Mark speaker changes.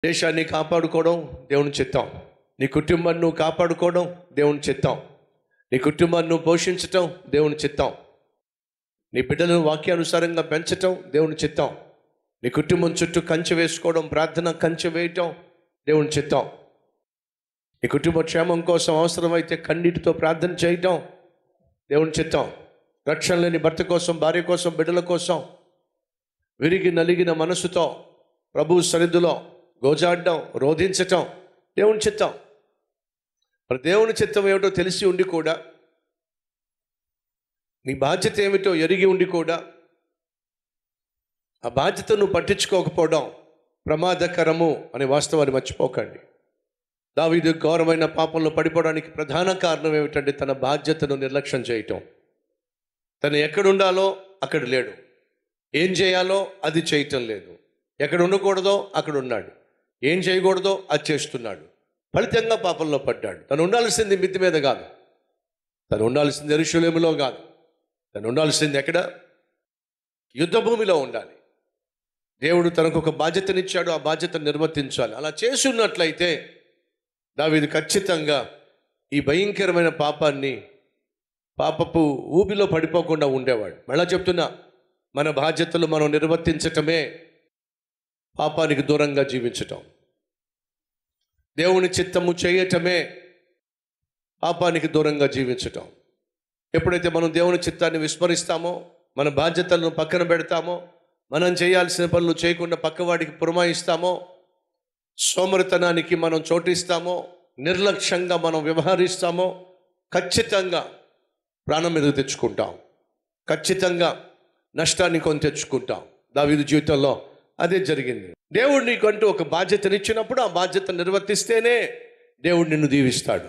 Speaker 1: దేశాన్ని కాపాడుకోవడం దేవుని చిత్తం. నీ కుటుంబాన్ని నువ్వు కాపాడుకోవడం దేవుని చిత్తం. నీ కుటుంబాన్ని నువ్వు పోషించటం దేవుని చిత్తం. నీ బిడ్డలను వాక్యానుసారంగా పెంచటం దేవుని చిత్తం. నీ కుటుంబం చుట్టూ కంచె వేసుకోవడం, ప్రార్థన కంచె వేయటం దేవుని చిత్తం. నీ కుటుంబ క్షేమం కోసం అవసరమైతే కన్నీటితో ప్రార్థన చేయటం దేవుని చిత్తం. రక్షణ లేని భర్త కోసం, భార్య కోసం, బిడ్డల కోసం విరిగి నలిగిన మనసుతో ప్రభు సన్నిధిలో గోజాడడం, రోధించటం దేవుని చిత్తం. మరి దేవుని చిత్తం ఏమిటో తెలిసి ఉండి కూడా, నీ బాధ్యత ఏమిటో ఎరిగి ఉండి కూడా ఆ బాధ్యత నువ్వు పట్టించుకోకపోవడం ప్రమాదకరము అనే వాస్తవాన్ని మర్చిపోకండి. దావీదు ఘోరమైన పాపంలో పడిపోవడానికి ప్రధాన కారణం ఏమిటంటే తన బాధ్యతను నిర్లక్ష్యం చేయటం. తను ఎక్కడుండాలో అక్కడ లేడు, ఏం చేయాలో అది చేయటం లేదు, ఎక్కడ ఉండకూడదో అక్కడ ఉన్నాడు, ఏం చేయకూడదో అది చేస్తున్నాడు. ఫలితంగా పాపంలో పడ్డాడు. తను ఉండాల్సింది మిద్ది మీద కాదు, తను ఉండాల్సింది యెరూషలేములో కాదు, తను ఉండాల్సింది ఎక్కడ? యుద్ధ భూమిలో ఉండాలి. దేవుడు తనకు ఒక బాధ్యతనిచ్చాడు, ఆ బాధ్యతను నిర్వర్తించాలి. అలా చేసి ఉన్నట్లయితే దావీదు ఖచ్చితంగా ఈ భయంకరమైన పాపపు ఊబిలో పడిపోకుండా ఉండేవాడు. మళ్ళా చెప్తున్నా, మన బాధ్యతలు మనం నిర్వర్తించటమే పాపానికి దూరంగా జీవించటం. దేవుని చిత్తము చేయటమే పాపానికి దూరంగా జీవించటం. ఎప్పుడైతే మనం దేవుని చిత్తాన్ని విస్మరిస్తామో, మన బాధ్యతలను పక్కన పెడతామో, మనం చేయాల్సిన పనులు చేయకుండా పక్కవాడికి పురమాయిస్తామో, సోమరితనానికి మనం చోటిస్తామో, నిర్లక్ష్యంగా మనం వ్యవహరిస్తామో, ఖచ్చితంగా ప్రాణం మీదకు తెచ్చుకుంటాం, ఖచ్చితంగా నష్టాన్ని కొని తెచ్చుకుంటాం. దావీదు జీవితంలో అదే జరిగింది. దేవుడు నీకంటూ ఒక బాధ్యతనిచ్చినప్పుడు ఆ బాధ్యత నిర్వర్తిస్తేనే దేవుడు నిన్ను దీవిస్తాడు.